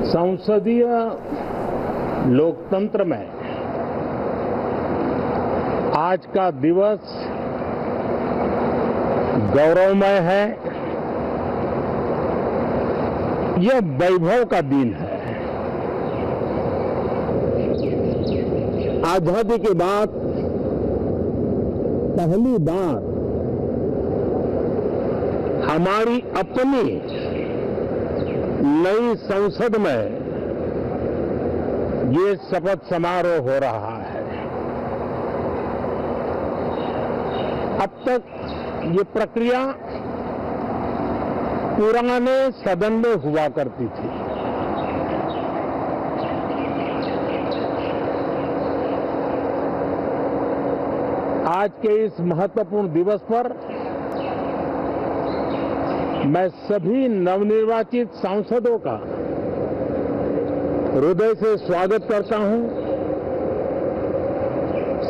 संसदीय लोकतंत्र में आज का दिवस गौरवमय है। यह वैभव का दिन है। आजादी के बाद पहली बार हमारी अपनी नई संसद में ये शपथ समारोह हो रहा है। अब तक ये प्रक्रिया पुराने सदन में हुआ करती थी। आज के इस महत्वपूर्ण दिवस पर मैं सभी नवनिर्वाचित सांसदों का हृदय से स्वागत करता हूं,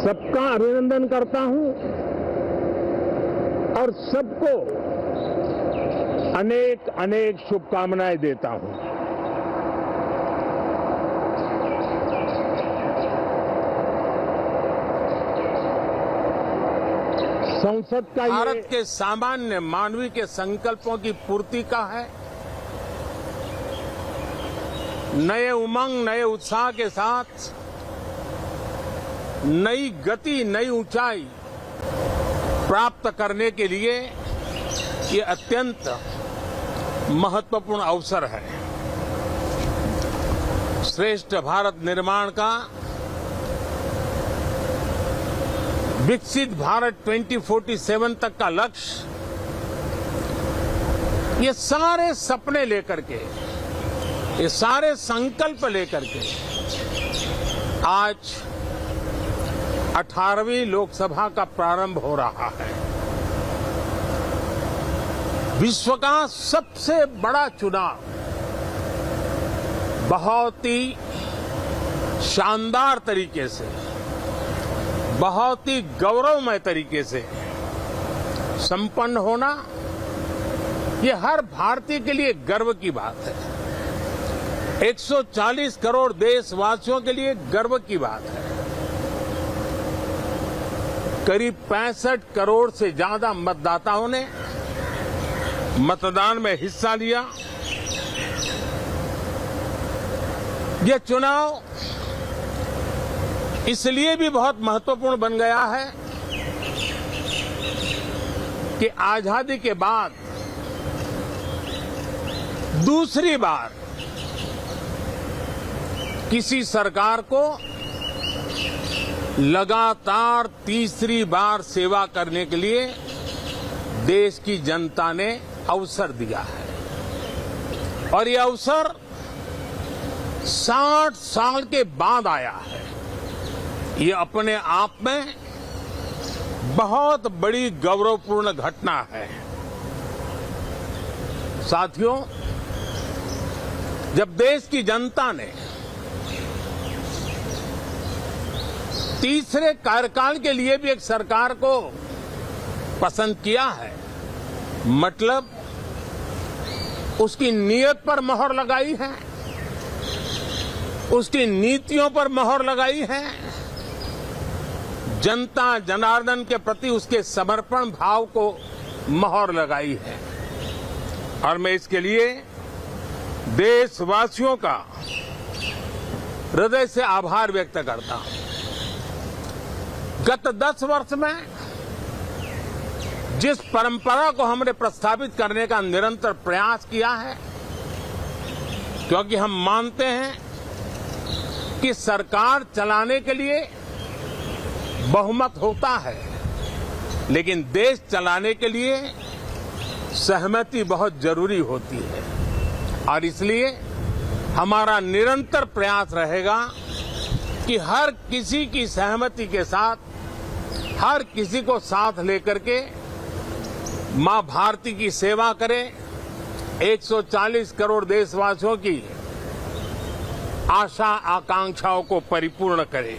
सबका अभिनंदन करता हूं और सबको अनेक अनेक शुभकामनाएं देता हूं। संसद का भारत के सामान्य मानवीय के संकल्पों की पूर्ति का है। नए उमंग, नए उत्साह के साथ नई गति, नई ऊंचाई प्राप्त करने के लिए ये अत्यंत महत्वपूर्ण अवसर है। श्रेष्ठ भारत निर्माण का, विकसित भारत 2047 तक का लक्ष्य, ये सारे सपने लेकर के, ये सारे संकल्प लेकर के आज 18वीं लोकसभा का प्रारंभ हो रहा है। विश्व का सबसे बड़ा चुनाव बहुत ही शानदार तरीके से, बहुत ही गौरवमय तरीके से संपन्न होना, ये हर भारतीय के लिए गर्व की बात है। 140 करोड़ देशवासियों के लिए गर्व की बात है। करीब 65 करोड़ से ज्यादा मतदाताओं ने मतदान में हिस्सा लिया। यह चुनाव इसलिए भी बहुत महत्वपूर्ण बन गया है कि आजादी के बाद दूसरी बार किसी सरकार को लगातार तीसरी बार सेवा करने के लिए देश की जनता ने अवसर दिया है और यह अवसर 60 साल के बाद आया है। ये अपने आप में बहुत बड़ी गौरवपूर्ण घटना है। साथियों, जब देश की जनता ने तीसरे कार्यकाल के लिए भी एक सरकार को पसंद किया है, मतलब उसकी नीयत पर मोहर लगाई है, उसकी नीतियों पर मोहर लगाई है, जनता जनार्दन के प्रति उसके समर्पण भाव को मोहर लगाई है। और मैं इसके लिए देशवासियों का हृदय से आभार व्यक्त करता हूं। गत 10 वर्ष में जिस परंपरा को हमने प्रस्थापित करने का निरंतर प्रयास किया है, क्योंकि हम मानते हैं कि सरकार चलाने के लिए बहुमत होता है, लेकिन देश चलाने के लिए सहमति बहुत जरूरी होती है। और इसलिए हमारा निरंतर प्रयास रहेगा कि हर किसी की सहमति के साथ, हर किसी को साथ लेकर के मां भारती की सेवा करें, 140 करोड़ देशवासियों की आशा आकांक्षाओं को परिपूर्ण करें।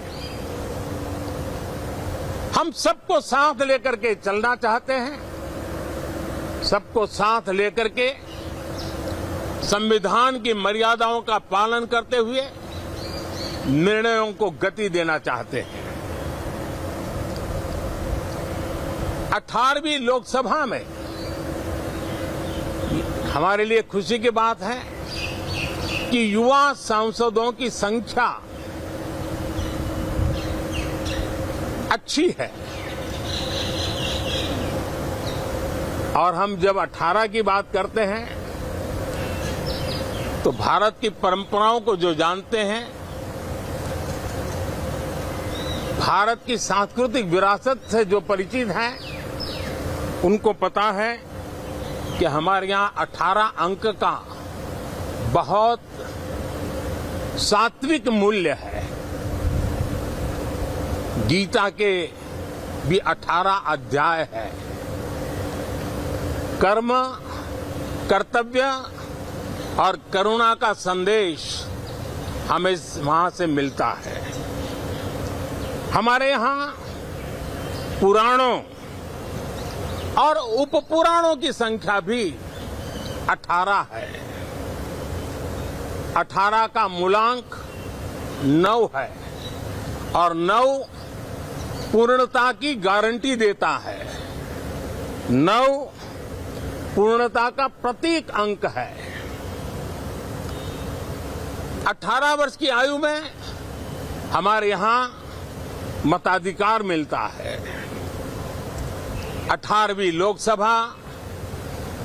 हम सबको साथ लेकर के चलना चाहते हैं, सबको साथ लेकर के संविधान की मर्यादाओं का पालन करते हुए निर्णयों को गति देना चाहते हैं। 18वीं लोकसभा में हमारे लिए खुशी की बात है कि युवा सांसदों की संख्या अच्छी है और हम जब 18 की बात करते हैं तो भारत की परंपराओं को जो जानते हैं, भारत की सांस्कृतिक विरासत से जो परिचित हैं, उनको पता है कि हमारे यहाँ 18 अंक का बहुत सात्विक मूल्य है। गीता के भी 18 अध्याय है। कर्म, कर्तव्य और करुणा का संदेश हमें वहां से मिलता है। हमारे यहाँ पुराणों और उपपुराणों की संख्या भी 18 है। 18 का मूलांक 9 है और 9 पूर्णता की गारंटी देता है। 9 पूर्णता का प्रतीक अंक है। 18 वर्ष की आयु में हमारे यहाँ मताधिकार मिलता है। 18वीं लोकसभा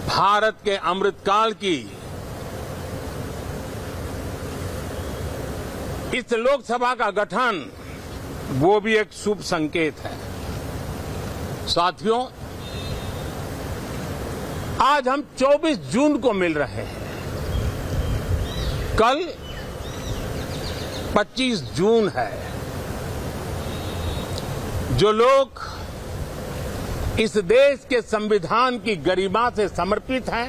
भारत के अमृतकाल की इस लोकसभा का गठन वो भी एक शुभ संकेत है। साथियों, आज हम 24 जून को मिल रहे हैं। कल 25 जून है। जो लोग इस देश के संविधान की गरिमा से समर्पित हैं,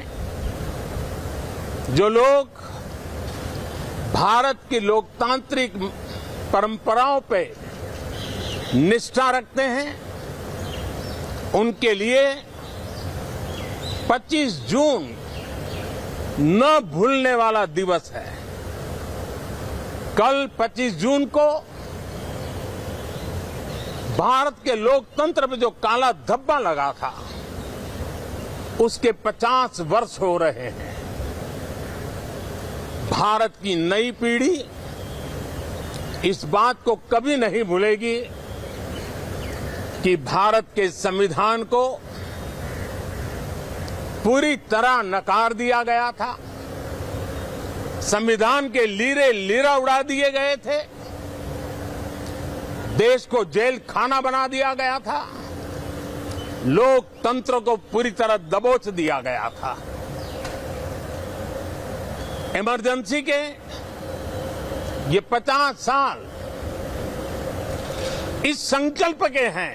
जो लोग भारत की लोकतांत्रिक परंपराओं पे निष्ठा रखते हैं, उनके लिए 25 जून न भूलने वाला दिवस है। कल 25 जून को भारत के लोकतंत्र में जो काला धब्बा लगा था, उसके 50 वर्ष हो रहे हैं। भारत की नई पीढ़ी इस बात को कभी नहीं भूलेगी कि भारत के संविधान को पूरी तरह नकार दिया गया था। संविधान के लीरे लीरा उड़ा दिए गए थे। देश को जेल खाना बना दिया गया था। लोकतंत्र को पूरी तरह दबोच दिया गया था। इमरजेंसी के ये 50 साल इस संकल्प के हैं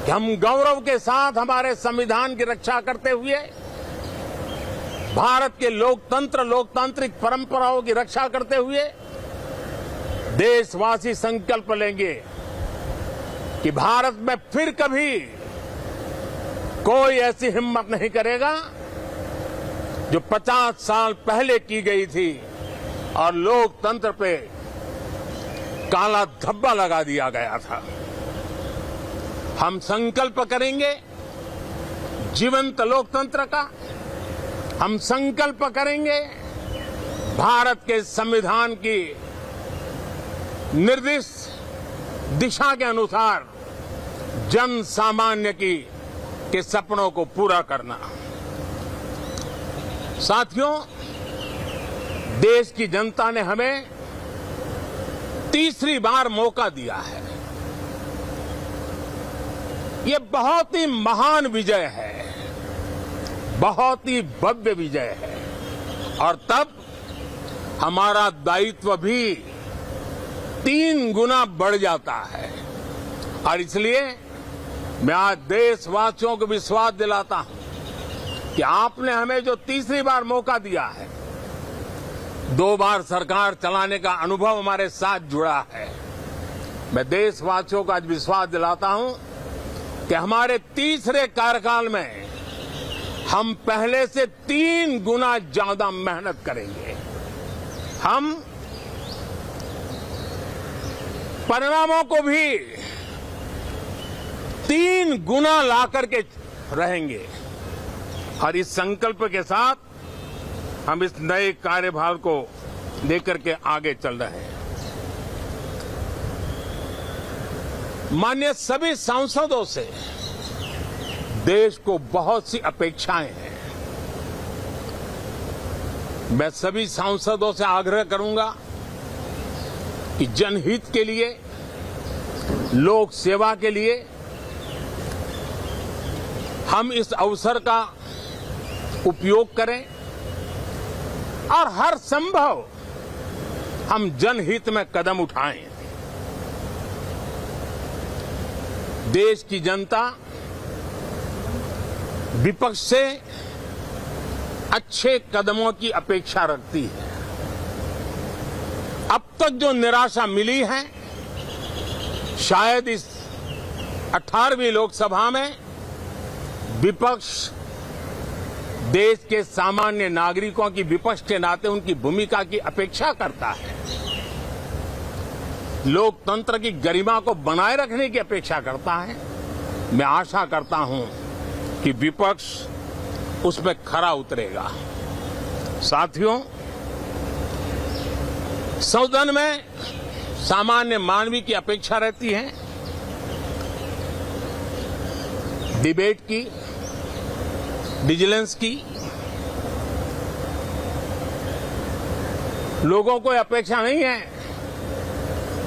कि हम गौरव के साथ हमारे संविधान की रक्षा करते हुए, भारत के लोकतंत्र, लोकतांत्रिक परंपराओं की रक्षा करते हुए देशवासी संकल्प लेंगे कि भारत में फिर कभी कोई ऐसी हिम्मत नहीं करेगा जो 50 साल पहले की गई थी और लोकतंत्र पे काला धब्बा लगा दिया गया था। हम संकल्प करेंगे जीवंत लोकतंत्र का। हम संकल्प करेंगे भारत के संविधान की निर्दिष्ट दिशा के अनुसार जन सामान्य के सपनों को पूरा करना। साथियों, देश की जनता ने हमें तीसरी बार मौका दिया है। ये बहुत ही महान विजय है, बहुत ही भव्य विजय है और तब हमारा दायित्व भी 3 गुना बढ़ जाता है। और इसलिए मैं आज देशवासियों को विश्वास दिलाता हूं कि आपने हमें जो तीसरी बार मौका दिया है, 2 बार सरकार चलाने का अनुभव हमारे साथ जुड़ा है। मैं देशवासियों को आज विश्वास दिलाता हूं कि हमारे तीसरे कार्यकाल में हम पहले से 3 गुना ज्यादा मेहनत करेंगे। हम परिणामों को भी 3 गुना ला करके रहेंगे और इस संकल्प के साथ हम इस नए कार्यभार को लेकर के आगे चल रहे हैं। माननीय सभी सांसदों से देश को बहुत सी अपेक्षाएं हैं। मैं सभी सांसदों से आग्रह करूंगा कि जनहित के लिए, लोक सेवा के लिए हम इस अवसर का उपयोग करें और हर संभव हम जनहित में कदम उठाएं। देश की जनता विपक्ष से अच्छे कदमों की अपेक्षा रखती है। अब तक जो निराशा मिली है, शायद इस 18वीं लोकसभा में विपक्ष देश के सामान्य नागरिकों की विपक्ष के नाते उनकी भूमिका की अपेक्षा करता है, लोकतंत्र की गरिमा को बनाए रखने की अपेक्षा करता है। मैं आशा करता हूं कि विपक्ष उसमें खरा उतरेगा। साथियों, सदन में सामान्य मानवीय की अपेक्षा रहती है डिबेट की, विजिलेंस की। लोगों को अपेक्षा नहीं है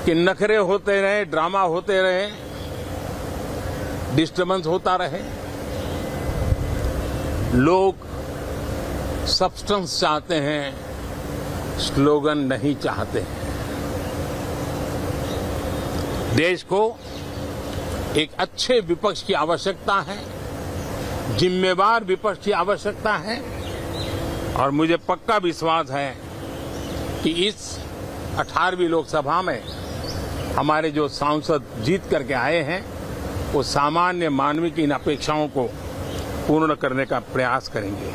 कि नखरे होते रहे, ड्रामा होते रहे, डिस्टर्बेंस होता रहे। लोग सब्सटेंस चाहते हैं, स्लोगन नहीं चाहते हैं। देश को एक अच्छे विपक्ष की आवश्यकता है, जिम्मेवार विपक्ष की आवश्यकता है और मुझे पक्का विश्वास है कि इस 18वीं लोकसभा में हमारे जो सांसद जीत करके आए हैं वो सामान्य मानवीय की इन अपेक्षाओं को पूर्ण करने का प्रयास करेंगे।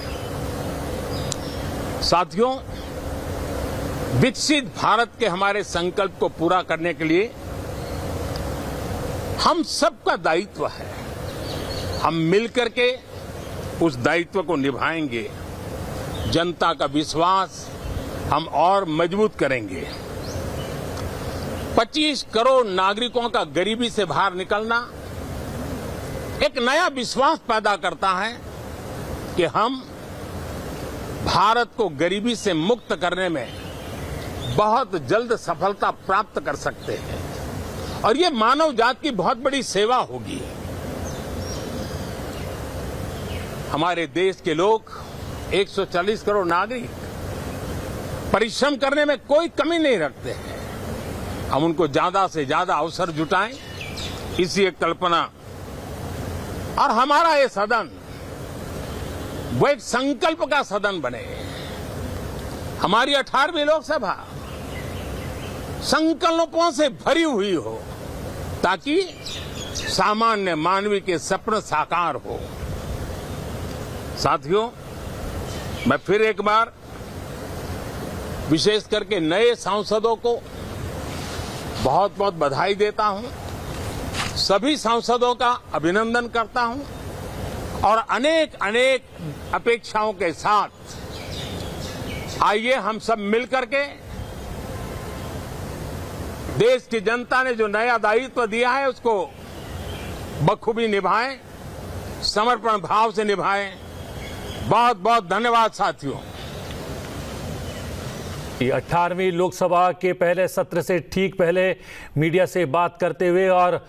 साथियों, विकसित भारत के हमारे संकल्प को पूरा करने के लिए हम सबका दायित्व है। हम मिलकर के उस दायित्व को निभाएंगे। जनता का विश्वास हम और मजबूत करेंगे। 25 करोड़ नागरिकों का गरीबी से बाहर निकलना एक नया विश्वास पैदा करता है कि हम भारत को गरीबी से मुक्त करने में बहुत जल्द सफलता प्राप्त कर सकते हैं और ये मानव जाति की बहुत बड़ी सेवा होगी। हमारे देश के लोग 140 करोड़ नागरिक परिश्रम करने में कोई कमी नहीं रखते हैं। हम उनको ज्यादा से ज्यादा अवसर जुटाएं, इसी एक कल्पना। और हमारा ये सदन वो एक संकल्प का सदन बने। हमारी 18वीं लोकसभा संकल्पों से भरी हुई हो ताकि सामान्य मानवीय के सपने साकार हो। साथियों, मैं फिर एक बार विशेष करके नए सांसदों को बहुत बहुत बधाई देता हूं, सभी सांसदों का अभिनंदन करता हूं और अनेक अनेक अपेक्षाओं के साथ आइए हम सब मिलकर के देश की जनता ने जो नया दायित्व दिया है उसको बखूबी निभाएं, समर्पण भाव से निभाएं। बहुत बहुत धन्यवाद साथियों। 18वीं लोकसभा के पहले सत्र से ठीक पहले मीडिया से बात करते हुए और